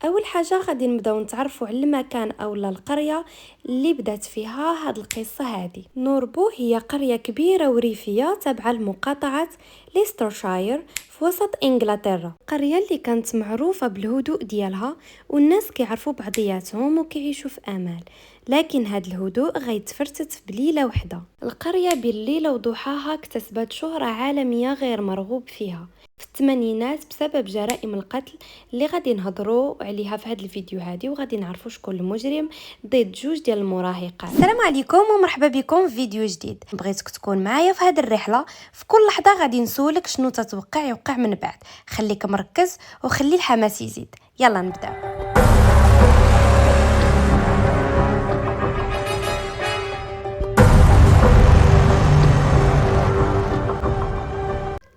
اول حاجه غادي نبداو نتعرفوا على المكان اولا القريه اللي بدات فيها هاد القصه هادي. نوربو هي قريه كبيره وريفيه تابعه لمقاطعه ليسترشاير في وسط انجلترا. قريه اللي كانت معروفه بالهدوء ديالها والناس كيعرفوا بعضياتهم وكيعيشوا في امان. لكن هاد الهدوء غيتفرتت في بليله وحده. القريه بالليل وضحاها اكتسبت شهره عالميه غير مرغوب فيها في الثمانينات بسبب جرائم القتل اللي غادي نهضروا عليها في هذا الفيديو هادي، وغادي نعرفوا شكون المجرم ضد جوج ديال المراهقات. السلام عليكم ومرحبا بكم في فيديو جديد. بغيتك تكون معايا في هذه الرحله. في كل لحظه غادي نسولك شنو تتوقع يوقع من بعد. خليك مركز وخلي الحماس يزيد. يلا نبدا.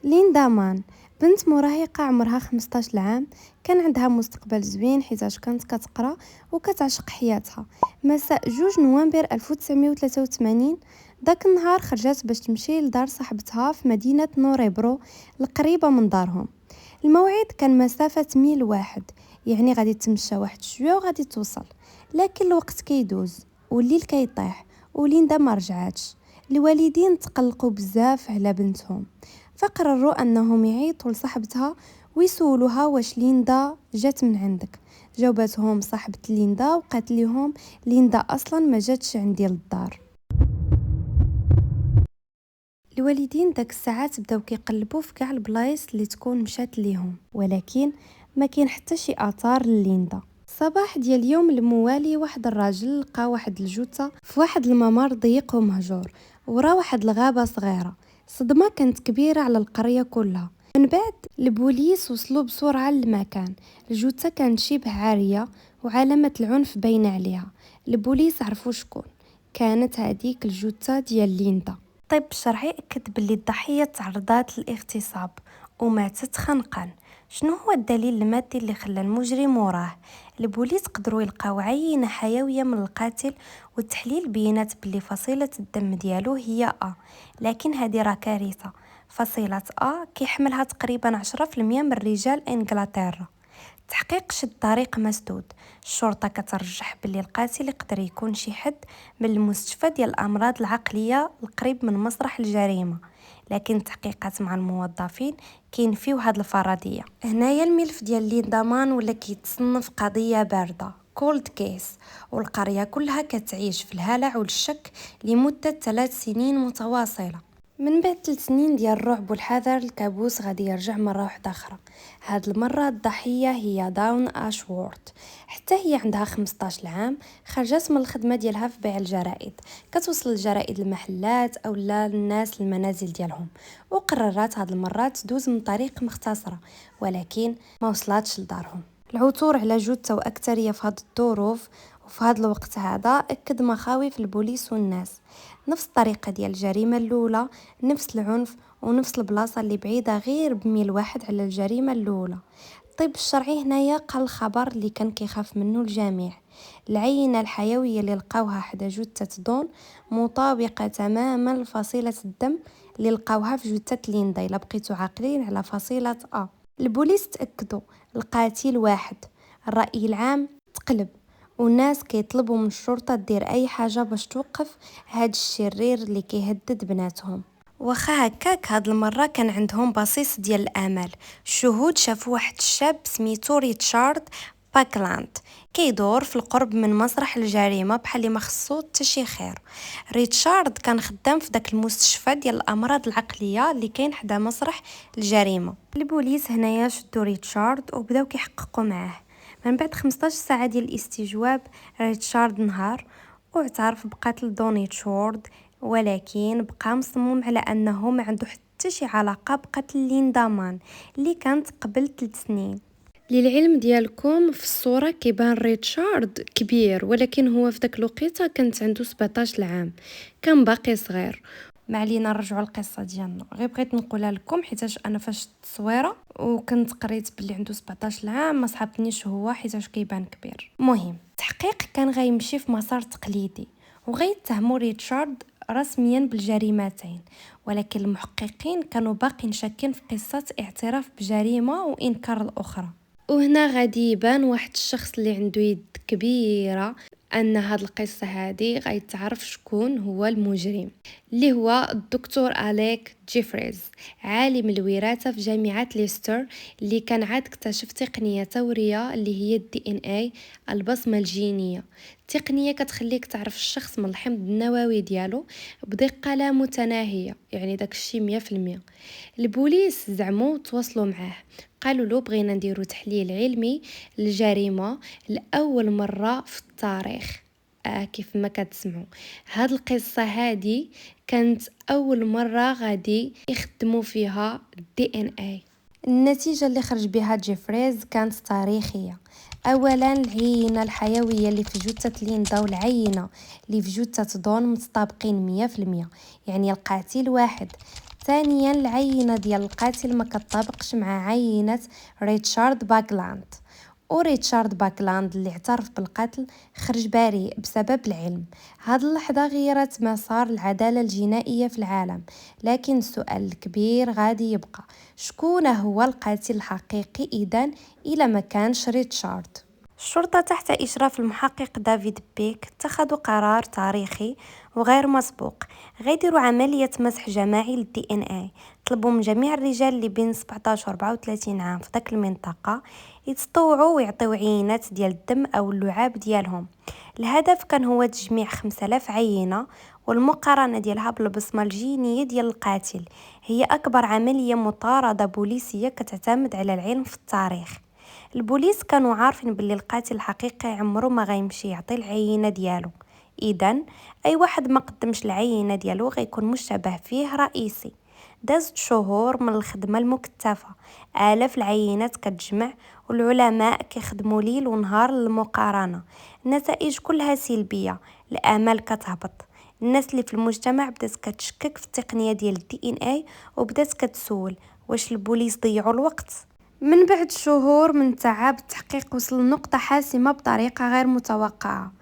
ليندا مان بنت مراهقة عمرها 15 عام، كان عندها مستقبل زوين حيتاش كانت كتقرا وكتعشق حياتها. مساء 2 نوفمبر 1983 داك النهار خرجت باش تمشي لدار صاحبتها في مدينة نوريبرو القريبة من دارهم. الموعد كان مسافة ميل واحد، يعني غادي تمشى واحد شوية وغادي توصل. لكن الوقت كيدوز والليل كيطيح وليندا ما رجعاتش. الوالدين تقلقوا بزاف على بنتهم، فقرروا انهم يعيطوا لصاحبتها ويسولوها واش ليندا جات من عندك. جاوبتهم صاحبة ليندا وقالت لهم ليندا اصلا ما جاتش عندي للدار. الوالدين داك الساعات بداو كيقلبوا في كاع البلايص اللي تكون مشات ليهم، ولكن ما كاين حتى شي اثار لليندا. صباح ديال اليوم الموالي واحد الراجل لقى واحد الجثه في واحد الممر ضيق ومهجور ورا واحد الغابه صغيره. صدمه كانت كبيره على القريه كلها. من بعد البوليس وصلوا بسرعه للمكان. الجثه كانت شبه عاريه وعلامه العنف باينه عليها. البوليس عرفوا شكون كانت هذيك الجثه ديال ليندا. الطب الشرعي أكد باللي الضحية تعرضات للاغتصاب وماتت خنقا. شنو هو الدليل المادي اللي خلى المجرم وراه؟ البوليس قدروا يلقاو عينة حيوية من القاتل والتحليل بينات باللي فصيلة الدم ديالو هي A. لكن هذه راه كارثة. فصيلة A كيحملها تقريبا 10% من رجال انجلترا. تحقيق شد طريق مسدود. الشرطة كترجح باللي القاتل يقدر يكون شي حد من المستشفى ديال الأمراض العقلية القريب من مسرح الجريمة، لكن التحقيقات مع الموظفين كينفيو هاد الفرضية. هنايا الملف ديال ليندا مان ولا كيتصنف قضية باردة كولد كيس، والقرية كلها كتعيش في الهلع والشك لمدة 3 سنين متواصلة. من بعد 3 سنين ديال الرعب والحذر الكابوس غادي يرجع مرة واحدة أخرى. هاد المرة الضحية هي داون أشوورت. حتى هي عندها 15 عام، خرجت من الخدمة ديالها في بيع الجرائد، كتوصل الجرائد المحلات أو الناس المنازل ديالهم، وقررت هاد المرة تدوز من طريق مختصرة ولكن ما وصلاتش لدارهم. العثور على جثة وأكثرية في هاد الظروف وفي هاد الوقت هذا أكد مخاوف البوليس والناس. نفس الطريقة ديال الجريمة الأولى، نفس العنف ونفس البلاصة اللي بعيدة غير بميل واحد على الجريمة الأولى. الطب الشرعي هنايا قال الخبر اللي كان كيخاف منه الجميع. العينة الحيوية اللي لقاوها حدا جثة دون مطابقة تماما لفصيلة الدم اللي لقاوها في جثة ليندا. إلا بقيتو عاقلين على فصيلة A. البوليس تأكدوا القاتل واحد. الرأي العام تقلب والناس كيطلبوا من الشرطة دير أي حاجة باش توقف هاد الشرير اللي كيهدد بناتهم. واخا هكاك هاد المرة كان عندهم بصيص ديال الأمل. الشهود شافوا واحد الشاب سميتو ريتشارد باكلاند كيدور في القرب من مسرح الجريمة بحال ما خصو حتى شي خير. ريتشارد كان خدام في داك المستشفى ديال الأمراض العقلية اللي كاين حدا مسرح الجريمة. البوليس هنايا شدوا ريتشارد وبداو كيحققوا معاه. من بعد 15 ساعة ديال الاستجواب ريتشارد نهار واعترف بقتل دوني تشورد، ولكن بقى مصمم على انه ما عنده حتى شي علاقة بقتل ليندا مان اللي كانت قبل 3 سنين. للعلم ديالكم في الصورة كيبان ريتشارد كبير، ولكن هو في داك الوقيته كانت عنده 17 عام، كان باقي صغير. ما علينا نرجعوا القصه ديالنا، غير بغيت نقولها لكم حيتاش انا فاش التصويره وكنت قريت باللي عنده 17 عام ما صحابنيش هو حيتاش كيبان كبير. المهم التحقيق كان غيمشي في مسار تقليدي وغيتهموا ريتشارد رسميا بالجريمتين، ولكن المحققين كانوا باقين شاكين في قصه اعتراف بجريمه وانكار الاخرى. وهنا غادي يبان واحد الشخص اللي عنده يد كبيرة ان هاد القصة هادي غيتعرف شكون هو المجرم، اللي هو الدكتور أليك جيفريز، عالم الوراثة في جامعة ليستر، اللي كان عاد اكتشف تقنية ثورية اللي هي الDNA، البصمة الجينية. تقنية كتخليك تعرف الشخص من الحمض النووي ديالو بدقة لا متناهية، يعني داكشي 100%. البوليس زعمو تواصلوا معاه، قالوا له بغينا نديرو تحليل علمي للجريمة لأول مرة في التاريخ. كيف ما كتسمعوا، هاد القصة هادي كانت أول مرة غادي يخدموا فيها DNA. النتيجة اللي خرج بها جيفريز كانت تاريخية. أولا، العينة الحيوية اللي في جثة ليندا والعينة اللي في جثة دون متطابقين 100%، يعني القاتل واحد. ثانيا، العينة ديال القاتل ما كتطابقش مع عينة ريتشارد باكلاند، وريتشارد باكلاند اللي اعترف بالقتل خرج بريء بسبب العلم. هاد اللحظة غيرت مسار العدالة الجنائية في العالم، لكن السؤال الكبير غادي يبقى: شكون هو القاتل الحقيقي إذن إلى ما كانش ريتشارد؟ الشرطة تحت إشراف المحقق دافيد بيك اتخذوا قرار تاريخي وغير مسبوق. غيديروا عملية مسح جماعي للدي ان اي. طلبوا من جميع الرجال اللي بين 17 و 34 عام في داك المنطقة يتطوعوا ويعطيو عينات ديال الدم أو اللعاب ديالهم. الهدف كان هو تجميع 5000 عينة والمقارنة ديالها بالبصمة الجينية ديال القاتل. هي أكبر عملية مطاردة بوليسية كتعتمد على العلم في التاريخ. البوليس كانوا عارفين باللي القاتل الحقيقي عمره ما غيمشي يعطي العينة ديالو، إذن أي واحد ما قدمش العينة ديالو غيكون مشتبه فيه رئيسي. دازت شهور من الخدمة المكثفة، آلاف العينات كتجمع والعلماء كيخدموا ليل ونهار للمقارنة. النتائج كلها سلبية، الآمال كتهبط. الناس اللي في المجتمع بدات كتشكك في التقنية ديال DNA وبدات كتسول واش البوليس ضيعوا الوقت. من بعد شهور من تعب التحقيق وصل لنقطة حاسمة بطريقة غير متوقعة.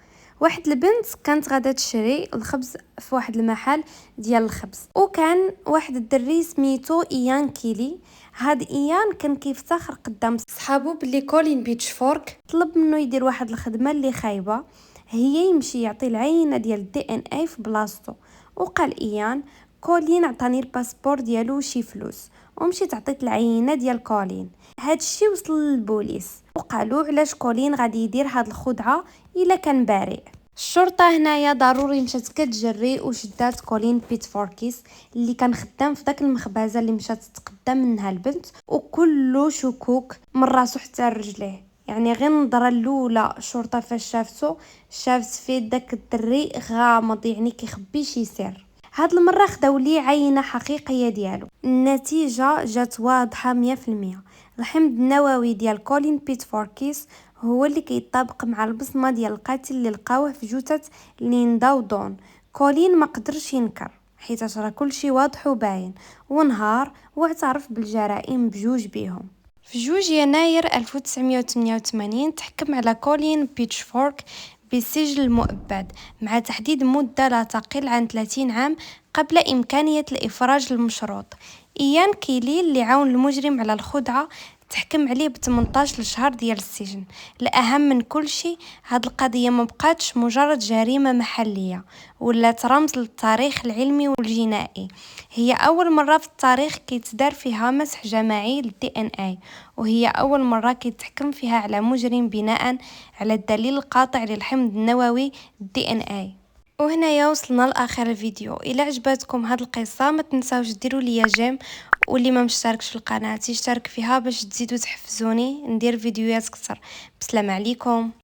واحد البنت كانت غادا تشري الخبز في واحد المحل ديال الخبز، وكان واحد الدري سميتو إيان كيلي. هاد إيان كان كيفتخر قدام صحابو بلي كولين بيتشفورك طلب منه يدير واحد الخدمة اللي خايبة، هي يمشي يعطي العينة ديال DNA في بلاصتو. وقال إيان: كولين عطاني الباسبور ديالو وشي فلوس، ومشيت عطيت العينة ديال كولين. هادشي وصل للبوليس وقالوا علاش كولين غادي يدير هاد الخدعة الا كان بريء. الشرطة هنايا ضروري مشات كتجري وشدات كولين بيتفوركيس اللي كان خدام في داك المخبزة اللي مشات تقدم منها البنت، وكله شكوك من راسو حتى رجليه. يعني غير النظرة الاولى الشرطة فاش شافت فيه داك الدري غامض، يعني كيخبي شي سر. هاد المرة خداو ليه عينة حقيقية ديالو. النتيجة جات واضحة 100%. الحمض النووي ديال كولين بيتفوركيس هو اللي كيطابق مع البصمة ديال القاتل اللي لقاوه في جثة ليندا ودون. كولين ما قدرش ينكر حيت راه كلشي واضح وباين، ونهار واعترف بالجرائم بجوج بيهم. في 2 يناير 1988 تحكم على كولين بيتشفورك بالسجن المؤبد مع تحديد مدة لا تقل عن 30 عام قبل إمكانية الإفراج المشروط. إيان كيلي اللي عاون المجرم على الخدعة تحكم عليه ب 18 شهر ديال السجن. الأهم من كل شيء، هاد القضية ما بقاتش مجرد جريمة محلية، ولات رمز للتاريخ العلمي والجنائي. هي أول مرة في التاريخ كيتدار فيها مسح جماعي للDNA، وهي أول مرة كيتحكم فيها على مجرم بناء على الدليل القاطع للحمض النووي DNA. وهنايا وصلنا لاخر الفيديو. الى عجبتكم هاد القصه ما تنساوش ديروا لي جيم، واللي ما مشتركش في القناه يشترك فيها باش تزيدوا تحفزوني ندير فيديوهات اكثر. بسلام عليكم.